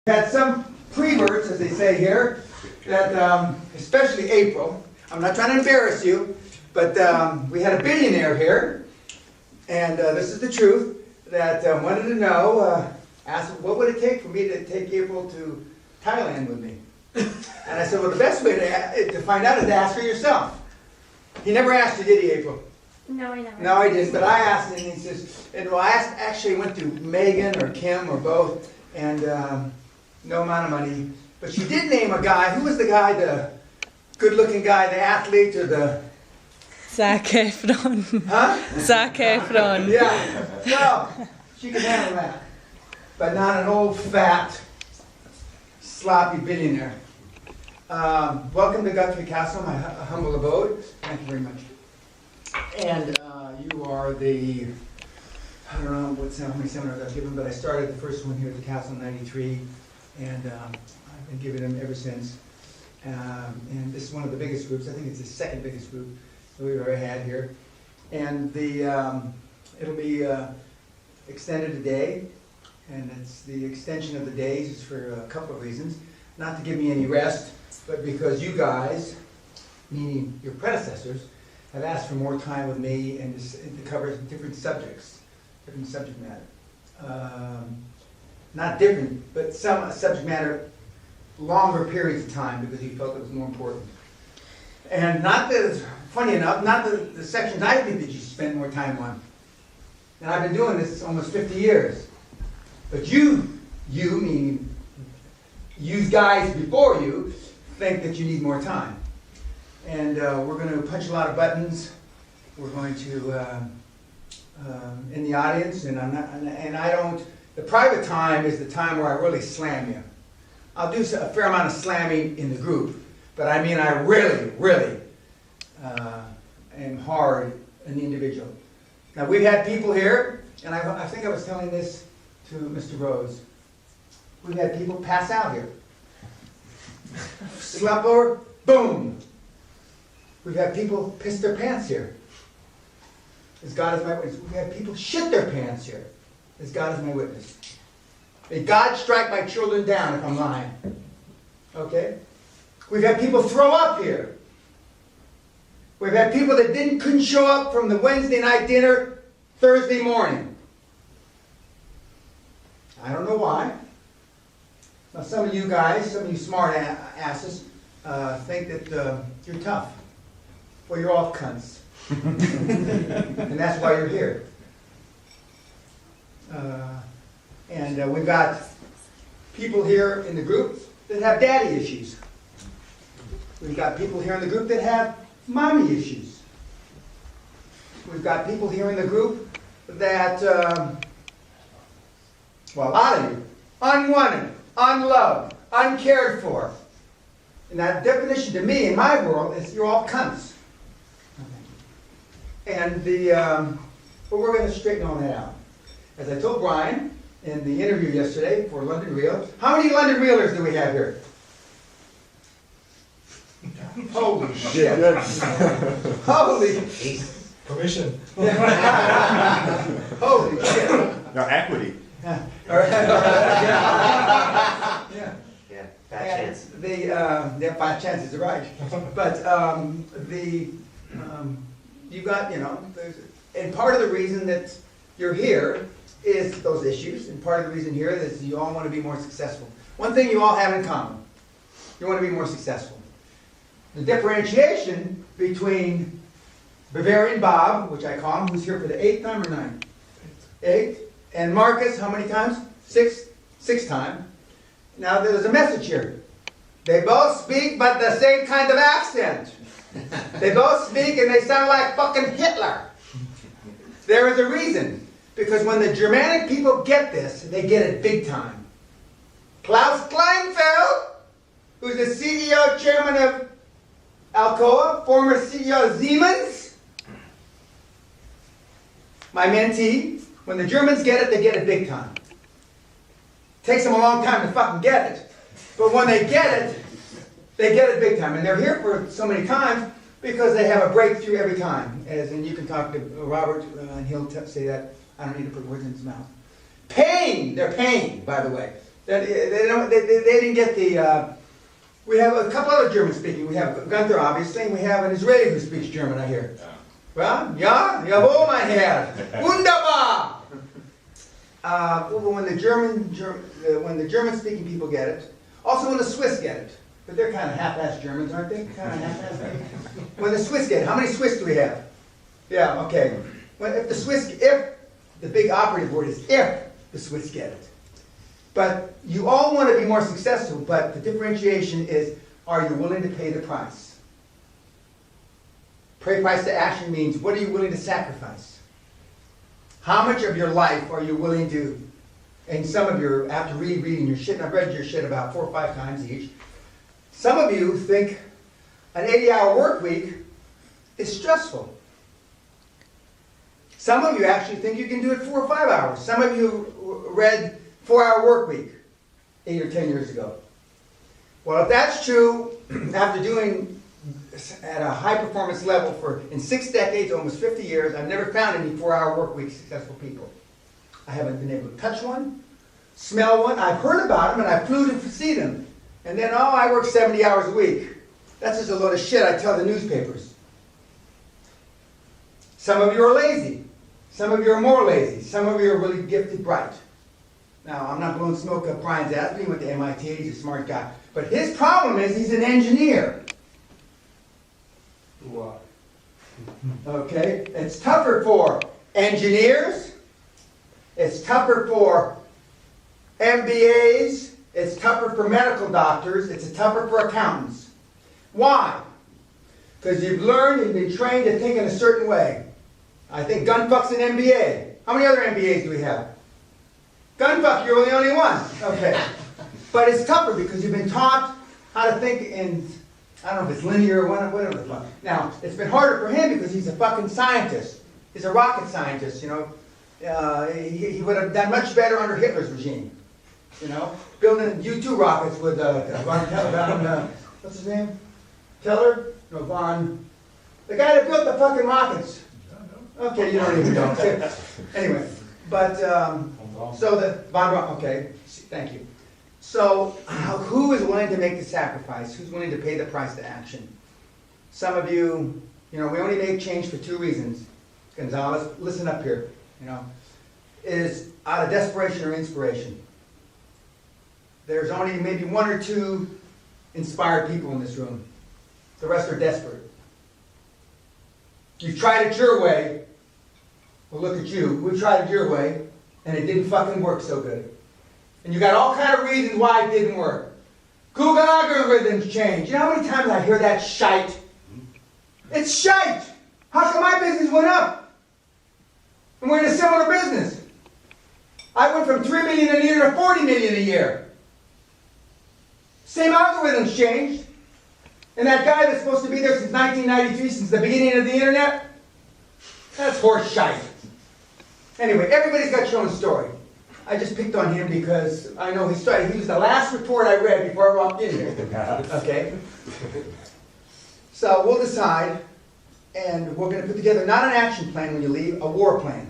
Had some pre-words, as they say here, that especially April. I'm not trying to embarrass you, but we had a billionaire here, and this is the truth, that wanted to know, asked what would it take for me to take April to Thailand with me. And I said, well, the best way to find out is to ask her yourself. He never asked you, did he, April? No, I never. No, I didn't, but I asked, and he says, and well, I actually went to Megan or Kim or both, and no amount of money. But she did name a guy. Who was the guy, the good-looking guy, the athlete, or the... Zac Efron. Huh? Zac Efron. Yeah. Well, she could handle that. But not an old, fat, sloppy billionaire. Welcome to Guthrie Castle, my humble abode. Thank you very much. And you are the... I don't know how many seminars I've given, but I started the first one here at the castle in '93, and I've been giving them ever since. And this is one of the biggest groups. I think it's the second biggest group that we've ever had here. And it'll be extended a day, and it's the extension of the days is for a couple of reasons. Not to give me any rest, but because you guys, meaning your predecessors, have asked for more time with me and to cover different subjects. Different subject matter. Not different, but some subject matter longer periods of time because he felt it was more important. And funny enough, not the sections I think that you spend more time on. And I've been doing this almost 50 years. But you meaning you guys before you, think that you need more time. And we're going to punch a lot of buttons. We're going to... in the audience, and I don't. The private time is the time where I really slam you. I'll do a fair amount of slamming in the group, but I mean I really am hard in the individual. Now we've had people here, and I think I was telling this to Mr. Rose. We've had people pass out here. Slump over, boom. We've had people piss their pants here. As God is my witness. We've had people shit their pants here. As God is my witness. May God strike my children down if I'm lying. Okay? We've had people throw up here. We've had people that couldn't show up from the Wednesday night dinner Thursday morning. I don't know why. Now some of you guys, some of you smart asses, think that you're tough. Well, you're all cunts. And that's why you're here. And we've got people here in the group that have daddy issues. We've got people here in the group that have mommy issues. We've got people here in the group that, well, a lot of you, unwanted, unloved, uncared for. And that definition to me, in my world, is you're all cunts. And but we're going to straighten all that out. As I told Brian in the interview yesterday for London Reel, how many London Reelers do we have here? Holy shit. Holy. Commission. Holy shit. No, equity. Yeah. Yeah, bad chance. Yeah, bad chances, right. But you got, and part of the reason that you're here is those issues, and part of the reason here is you all want to be more successful. One thing you all have in common, you want to be more successful. The differentiation between Bavarian Bob, which I call him, who's here for the 8th time or 9th? 8th. And Marcus, how many times? 6th time. Now there's a message here. They both speak but the same kind of accent. They both speak and they sound like fucking Hitler. There is a reason. Because when the Germanic people get this, they get it big time. Klaus Kleinfeld, who's the CEO, chairman of Alcoa, former CEO of Siemens, my mentee, when the Germans get it, they get it big time. Takes them a long time to fucking get it. But when they get it big time. And they're here for so many times because they have a breakthrough every time. And you can talk to Robert, and he'll say that. I don't need to put words in his mouth. Pain! They're pain, by the way. They didn't get the, we have a couple other German speaking. We have Gunther, obviously, and we have an Israeli who speaks German, I hear. Well, ja, jawohl, mein Herr. Wunderbar! When the German-speaking people get it, also when the Swiss get it, but they're kind of half-assed Germans, aren't they? Kind of half-assed. When the Swiss get it, how many Swiss do we have? Yeah, okay. If the big operative word is if the Swiss get it. But you all want to be more successful, but the differentiation is, are you willing to pay the price? Pay price to action means, what are you willing to sacrifice? How much of your life are you willing to, and some of you, after reading your shit, and I've read your shit about 4 or 5 times each, some of you think an 80-hour work week is stressful. Some of you actually think you can do it 4 or 5 hours. Some of you read 4-hour work week 8 or 10 years ago. Well, if that's true, after doing at a high performance level in 6 decades, almost 50 years, I've never found any 4-hour work week successful people. I haven't been able to touch one, smell one. I've heard about them and I flew to see them. And then, I work 70 hours a week. That's just a load of shit I tell the newspapers. Some of you are lazy. Some of you are more lazy. Some of you are really gifted bright. Now, I'm not blowing smoke up Brian's ass, but he went to MIT, he's a smart guy. But his problem is he's an engineer. What? Okay? It's tougher for engineers. It's tougher for MBAs. It's tougher for medical doctors. It's tougher for accountants. Why? Because you've learned and been trained to think in a certain way. I think Gunfuck's an MBA. How many other MBAs do we have? Gunfuck, you're the only one. Okay. But it's tougher because you've been taught how to think in, I don't know if it's linear or whatever the fuck. Now, it's been harder for him because he's a fucking scientist. He's a rocket scientist, you know. He would have done much better under Hitler's regime. You know, building U-2 rockets with what's his name? Teller? No, the guy that built the fucking rockets. Okay, you don't even know. Anyway, but okay, thank you. So, who is willing to make the sacrifice? Who's willing to pay the price to action? Some of you, we only make change for 2 reasons. Gonzalez, listen up here. Is out of desperation or inspiration. There's only maybe 1 or 2 inspired people in this room. The rest are desperate. You've tried it your way. Well, look at you. We tried it your way, and it didn't fucking work so good. And you got all kind of reasons why it didn't work. Google algorithms change. You know how many times I hear that shite? It's shite. How come my business went up? And we're in a similar business. I went from 3 million a year to 40 million a year. Same algorithms changed. And that guy that's supposed to be there since 1993, since the beginning of the internet, that's horse shite. Anyway, everybody's got your own story. I just picked on him because I know his story. He was the last report I read before I walked in here. Okay? So we'll decide, and we're going to put together not an action plan when you leave, a war plan.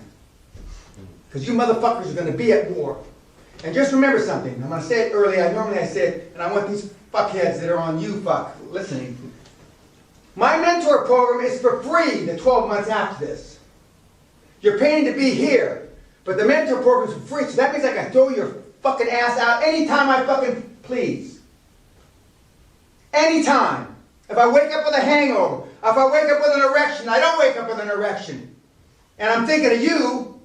Because you motherfuckers are going to be at war. And just remember something. I'm going to say it early. Normally I say it, and I want these fuckheads that are on listening. My mentor program is for free the 12 months after this. You're paying to be here, but the mentor program is for free, so that means I can throw your fucking ass out anytime I fucking please. Anytime. If I wake up with a hangover, if I wake up with an erection, I don't wake up with an erection. And I'm thinking of you.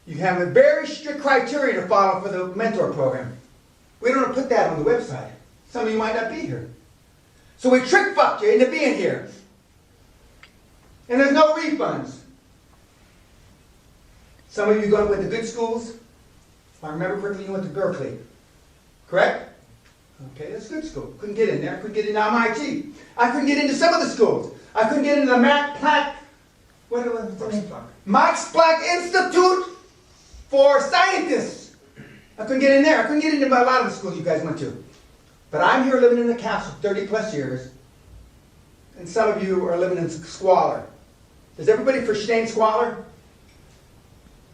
You have a very strict criteria to follow for the mentor program. We don't put that on the website. Some of you might not be here. So we trick-fucked you into being here. And there's no refunds. Some of you went to good schools. If I remember correctly, you went to Berkeley. Correct? Okay, that's good school. Couldn't get in there. Couldn't get into MIT. I couldn't get into some of the schools. I couldn't get into the Max Planck Institute for Scientists. I couldn't get in there. I couldn't get into a lot of the schools you guys went to. But I'm here living in the castle 30 plus years. And some of you are living in squalor. Does everybody understand squalor?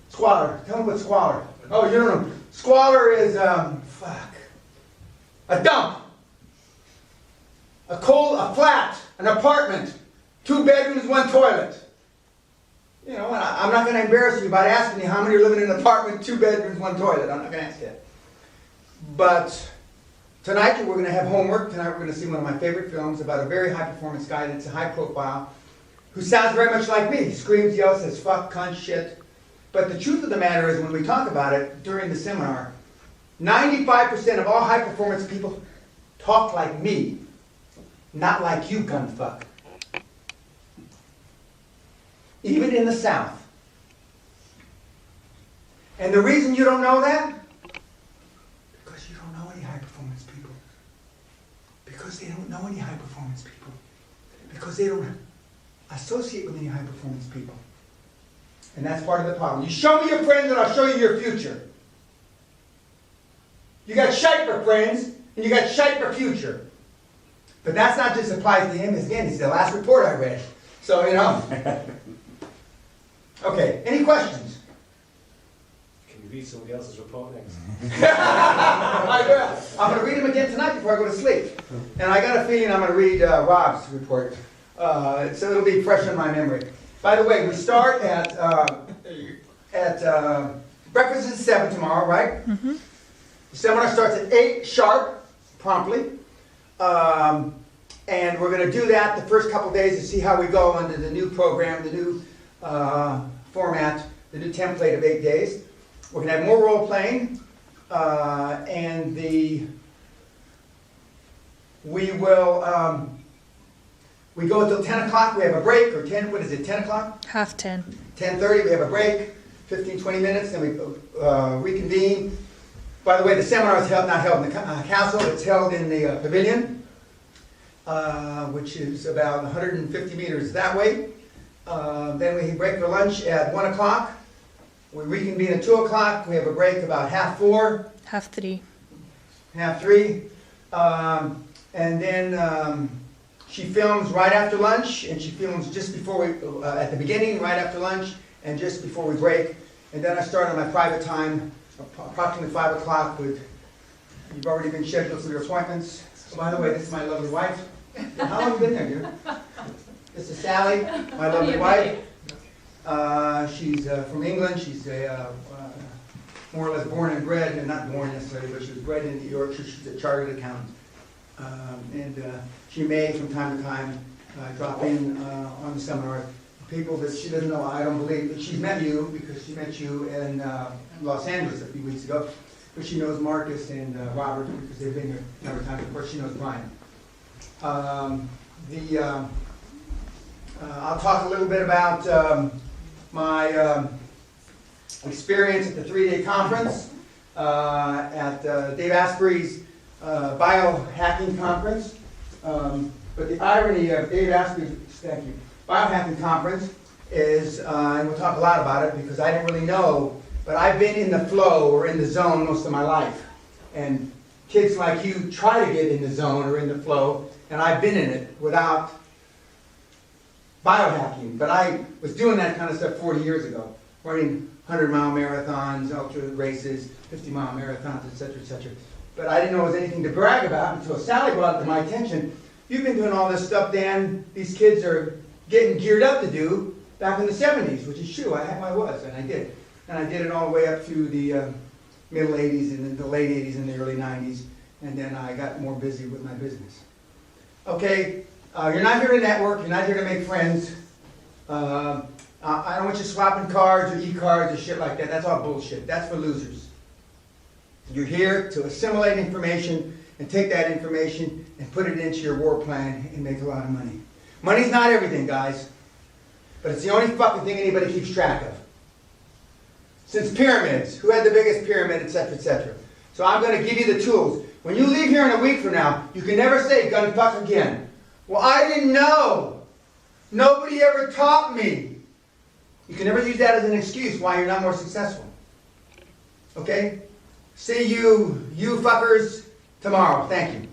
Squalor. Tell me what squalor. Oh, you don't know. Squalor is, fuck. A dump. A flat, an apartment, 2 bedrooms, 1 toilet. You know, and I'm not gonna embarrass you by asking you how many are living in an apartment, 2 bedrooms, 1 toilet. I'm not gonna ask you that. But tonight we're gonna have homework. Tonight we're gonna see one of my favorite films about a very high performance guy that's a high profile, who sounds very much like me. Screams, yells, says fuck, cunt, shit. But the truth of the matter is, when we talk about it during the seminar, 95% of all high performance people talk like me, not like you, gunfuck. Even in the South. And the reason you don't know that? Because you don't know any high performance people. Because they don't know any high performance people. Because they don't associate with any high performance people. And that's part of the problem. You show me your friends and I'll show you your future. You got shite for friends and you got shite for future. But that's not just applies to him. Again, it's the last report I read. So, you know. Okay, any questions? Can you read somebody else's report next? I will. I'm going to read them again tonight before I go to sleep. And I got a feeling I'm going to read Rob's report. So it'll be fresh in my memory. By the way, we start at breakfast is 7 tomorrow, right? Mm-hmm. The seminar starts at 8 sharp, promptly. And we're going to do that the first couple days to see how we go under the new program, the new format, the new template of 8 days. We're going to have more role playing, and we will. We go until 10 o'clock, we have a break, or 10, what is it, 10 o'clock? 10:30. 10:30, we have a break, 15, 20 minutes, then we reconvene. By the way, the seminar is not held in the castle, it's held in the pavilion, which is about 150 meters that way. Then we break for lunch at 1 o'clock. We reconvene at 2 o'clock, we have a break about 2:30. 3:30. 3:30. And then she films right after lunch, and she films just before we, at the beginning, right after lunch, and just before we break. And then I start on my private time, approximately 5 o'clock with, you've already been scheduled for your appointments. Oh, by the way, this is my lovely wife. How long have you been there, dear? This is Sally, my lovely wife. She's from England. She's more or less born and bred, and not born necessarily, but she was bred in New York. She's a chartered accountant. And she may, from time to time, drop in on the seminar. People that she doesn't know, I don't believe, that she's met you, because she met you in Los Angeles a few weeks ago. But she knows Marcus and Robert, because they've been here a number of times. Of course, she knows Brian. I'll talk a little bit about my experience at the 3-day conference at Dave Asprey's biohacking conference. But the irony of Dave Asprey's, thank you, biohacking conference is, and we'll talk a lot about it because I didn't really know, but I've been in the flow or in the zone most of my life. And kids like you try to get in the zone or in the flow, and I've been in it without biohacking. But I was doing that kind of stuff 40 years ago, running 100-mile marathons, ultra races, 50-mile marathons, etc. But I didn't know it was anything to brag about until Sally brought it to my attention. You've been doing all this stuff, Dan. These kids are getting geared up to do back in the 70s, which is true. I was, and I did. And I did it all the way up through the middle 80s and then the late 80s and the early 90s. And then I got more busy with my business. Okay, you're not here to network. You're not here to make friends. I don't want you swapping cards or e-cards or shit like that. That's all bullshit. That's for losers. You're here to assimilate information and take that information and put it into your war plan and make a lot of money. Money's not everything, guys. But it's the only fucking thing anybody keeps track of. Since pyramids, who had the biggest pyramid, etc. So I'm going to give you the tools. When you leave here in a week from now, you can never say gunfuck again. Well, I didn't know. Nobody ever taught me. You can never use that as an excuse why you're not more successful. Okay? See you fuckers tomorrow. Thank you.